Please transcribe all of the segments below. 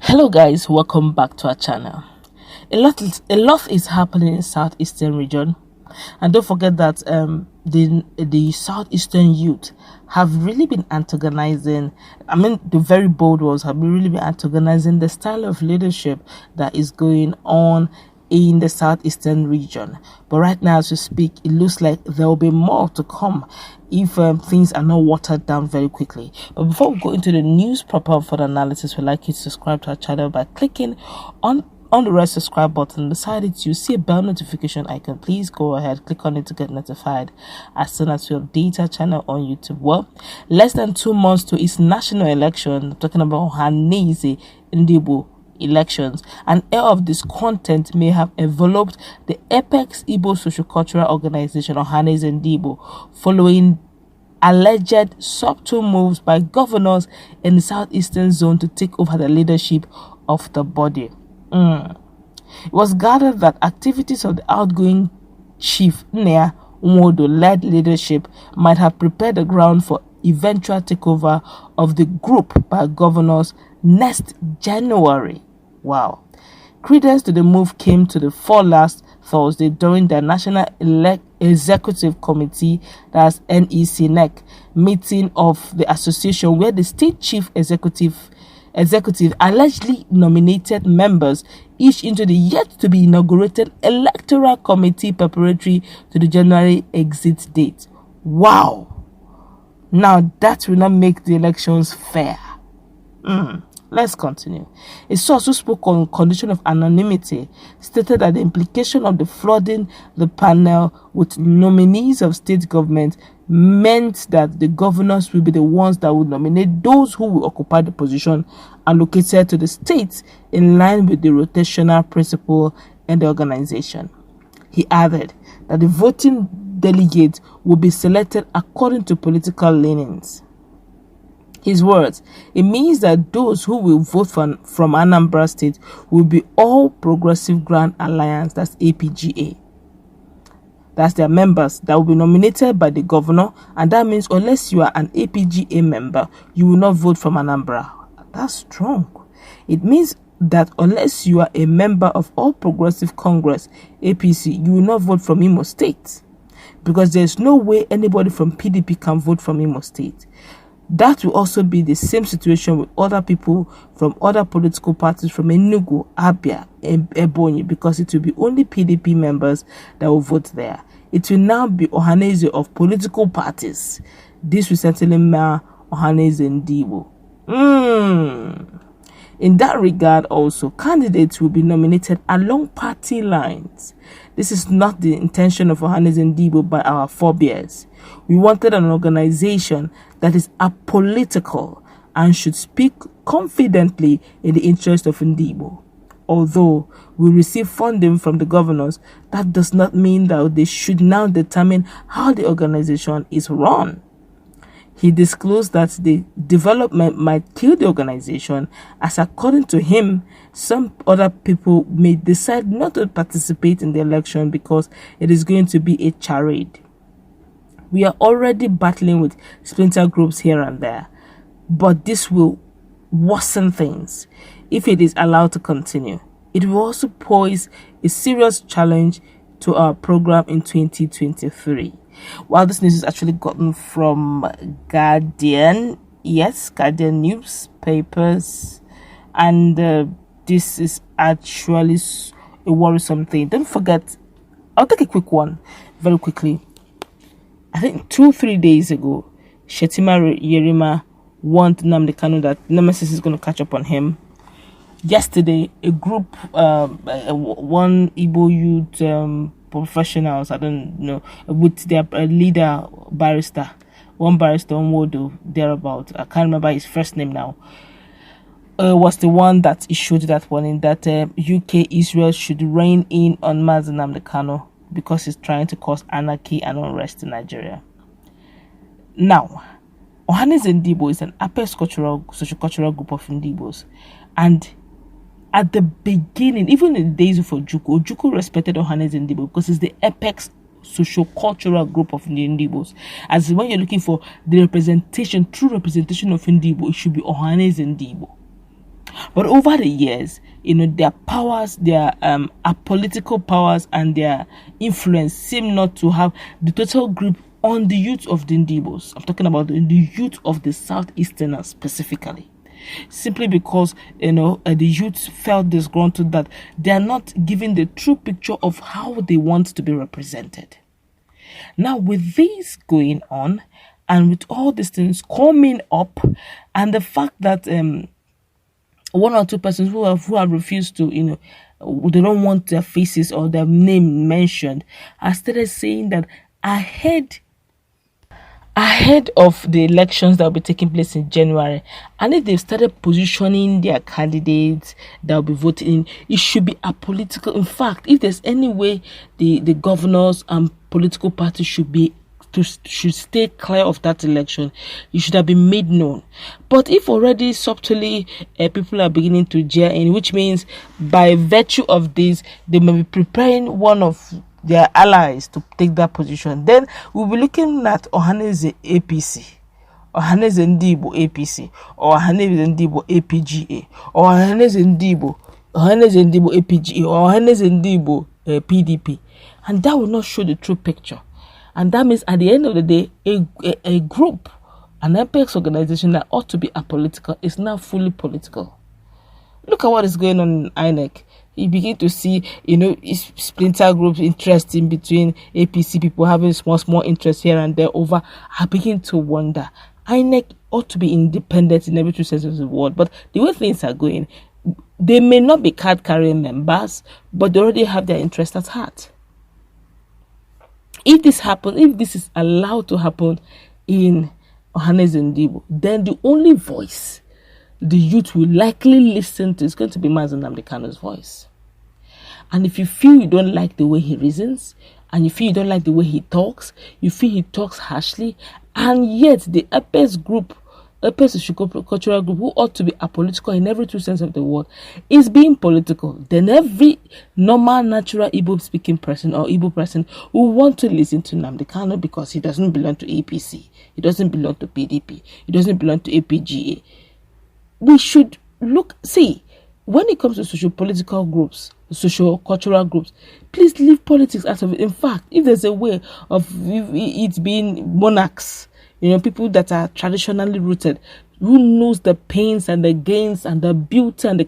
Hello guys, welcome back to our channel. A lot is happening in southeastern region, and don't forget that the southeastern youth have really been antagonizing. The very bold ones have really been antagonizing the style of leadership that is going on in the southeastern region. But right now, as we speak, it looks like there will be more to come if things are not watered down very quickly. But before we go into the news proper for the analysis, we'd like you to subscribe to our channel by clicking on the red subscribe button. Beside it, you see a bell notification icon. Please go ahead, click on it to get notified as soon as we update our channel on YouTube. Well, less than 2 months to its national election, I'm talking about Ohaneze Ndigbo elections, an air of discontent may have enveloped the apex Igbo socio-cultural organization Ohaneze Ndigbo following alleged subtle moves by governors in the southeastern zone to take over the leadership of the body. It was gathered that activities of the outgoing chief Nnea Nwodo-led leadership might have prepared the ground for eventual takeover of the group by governors next January. Wow. Credence to the move came to the fore last Thursday during the National Executive Committee, that's NEC meeting of the association, where the state chief executive allegedly nominated members each into the yet to be inaugurated electoral committee preparatory to the January exit date. Wow. Now that will not make the elections fair. Let's continue. A source who spoke on condition of anonymity stated that the implication of the flooding the panel with nominees of state government meant that the governors will be the ones that would nominate those who will occupy the position allocated to the states in line with the rotational principle in the organization. He added that the voting delegates will be selected according to political leanings. His words, it means that those who will vote from Anambra State will be All Progressive Grand Alliance, that's APGA. That's their members that will be nominated by the governor, and that means unless you are an APGA member, you will not vote from Anambra. That's strong. It means that unless you are a member of All Progressive Congress, APC, you will not vote from Imo State, because there's no way anybody from PDP can vote from Imo State. That will also be the same situation with other people from other political parties from Enugu, Abia, and Ebonyi, because it will be only PDP members that will vote there. It will now be Ohaneze of political parties. This will certainly mark Ohaneze Ndigbo. In that regard also, candidates will be nominated along party lines. This is not the intention of Ohaneze Ndigbo by our forebears. We wanted an organization that is apolitical and should speak confidently in the interest of Ndigbo. Although we receive funding from the governors, that does not mean that they should now determine how the organization is run. He disclosed that the development might kill the organization, as according to him, some other people may decide not to participate in the election because it is going to be a charade. We are already battling with splinter groups here and there, but this will worsen things if it is allowed to continue. It will also pose a serious challenge to our program in 2023. While this news is actually gotten from Guardian, yes, Guardian newspapers, and this is actually a worrisome thing. Don't forget, I'll take a quick one very quickly. I think 2-3 days ago, Shetima Yerima warned Nnamdi Kanu that Nemesis is going to catch up on him. Yesterday, a group, one Igbo youth professionals, I don't know, with their leader, barrister, one Nwodo, thereabout, I can't remember his first name now, was the one that issued that warning that UK Israel should rein in on Nnamdi Kanu because he's trying to cause anarchy and unrest in Nigeria. Now, Ohaneze Ndigbo is an apex socio-cultural group of Ndigbos, and at the beginning, even in the days of Ojukwu respected Ohaneze Ndigbo because it's the apex socio-cultural group of Ndigbos. As when you're looking for the representation, true representation of Ndigbo, it should be Ohaneze Ndigbo. But over the years, their powers, their political powers and their influence seem not to have the total grip on the youth of the Ndigbos. I'm talking about the youth of the Southeasterners specifically. Simply because, the youth felt disgruntled that they are not given the true picture of how they want to be represented. Now, with this going on, and with all these things coming up, and the fact that one or two persons who have refused to, they don't want their faces or their name mentioned, I started saying that ahead of the elections that will be taking place in January, and if they've started positioning their candidates that will be voting in, it should be apolitical. In fact, if there's any way the governors and political parties should stay clear of that election, it should have been made known. But if already subtly people are beginning to jeer in, which means by virtue of this they may be preparing one of their allies to take that position, then we'll be looking at Ohaneze APC, Ohaneze Ndigbo APC, or Ohaneze Ndigbo APGA, or Ohaneze Ndigbo APGA, or Ohaneze Ndigbo PDP, and that will not show the true picture. And that means at the end of the day, a group, an apex organization that ought to be apolitical is now fully political. Look at what is going on in INEC. You begin to see, splinter groups interesting between APC people having small interest here and there over. I begin to wonder. INEC ought to be independent in every true sense of the word. But the way things are going, they may not be card-carrying members, but they already have their interest at heart. If this happens, if this is allowed to happen in Ohaneze Ndigbo, then the only voice the youth will likely listen to is going to be Mazi Nnamdi Kanu's voice. And if you feel you don't like the way he reasons, and you feel you don't like the way he talks, you feel he talks harshly, and yet the apex cultural group who ought to be apolitical in every true sense of the word is being political, then every normal, natural Igbo speaking person or Igbo person will want to listen to Nnamdi Kanu because he doesn't belong to APC, he doesn't belong to PDP, he doesn't belong to APGA. We should see, when it comes to socio-political groups, socio-cultural groups, please leave politics out of it. In fact, if there's a way of it being monarchs, people that are traditionally rooted, who knows the pains and the gains and the beauty and the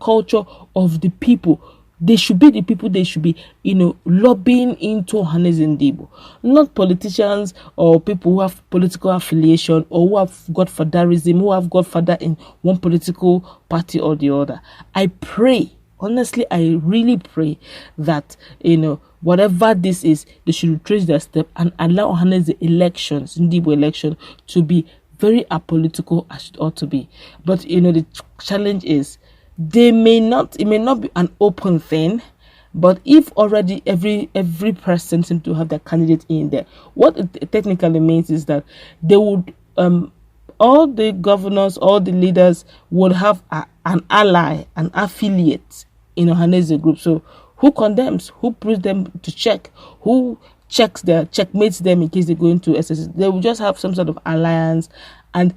culture of the people, they should be the people they should be, lobbying into Ohaneze Ndigbo. Not politicians or people who have political affiliation or who have godfatherism, who have godfather in one political party or the other. I pray, honestly, I really pray that, whatever this is, they should retrace their step and allow Ohaneze elections, Ndigbo election, to be very apolitical as it ought to be. But, the challenge is, it may not be an open thing, but if already every person seems to have their candidate in there, what it technically means is that they would all the governors, all the leaders would have an ally, an affiliate in Ohaneze group. So who condemns? Who puts them to check? Who checkmates them in case they go into SS? They will just have some sort of alliance, and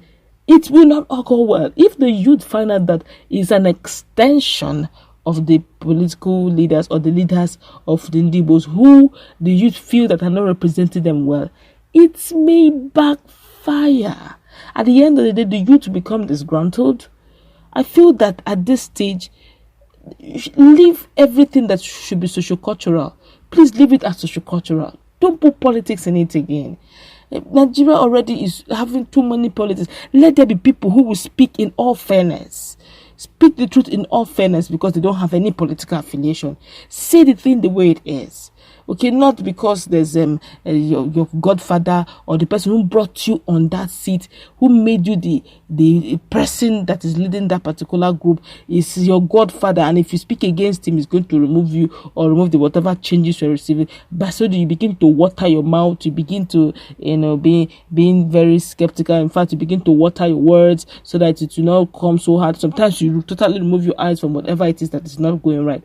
it will not all go well. If the youth find out that it's an extension of the political leaders or the leaders of the Ndigbos who the youth feel that are not representing them well, it may backfire. At the end of the day, the youth will become disgruntled. I feel that at this stage, leave everything that should be socio-cultural. Please leave it as socio-cultural. Don't put politics in it again. Nigeria already is having too many politics. Let there be people who will speak in all fairness. Speak the truth in all fairness because they don't have any political affiliation. Say the thing the way it is. Okay, not because there's your godfather or the person who brought you on that seat, who made you the person that is leading that particular group is your godfather, and if you speak against him, he's going to remove you or remove the whatever changes you're receiving. But so do you begin to water your mouth, you begin to being very skeptical. In fact, you begin to water your words so that it will not come so hard. Sometimes you totally remove your eyes from whatever it is that is not going right.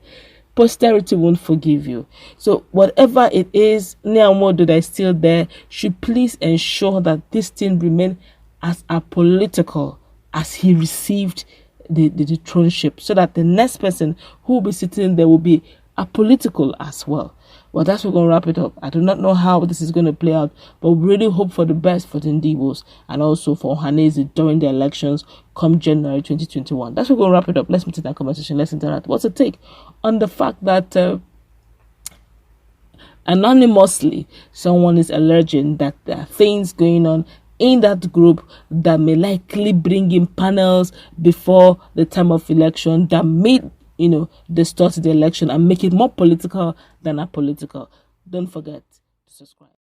Posterity won't forgive you. So whatever it is, Nyamodo that is still there should please ensure that this thing remain as apolitical as he received the throneship, so that the next person who will be sitting there will be apolitical as well. Well, that's what we're going to wrap it up. I do not know how this is going to play out, but we really hope for the best for the Ndigbos and also for Ohaneze during the elections come January 2021. That's what we're going to wrap it up. Let's meet in that conversation. Let's interact. What's your take on the fact that anonymously someone is alleging that there are things going on in that group that may likely bring in panels before the time of election that may, distort the election and make it more political than apolitical? Don't forget to subscribe.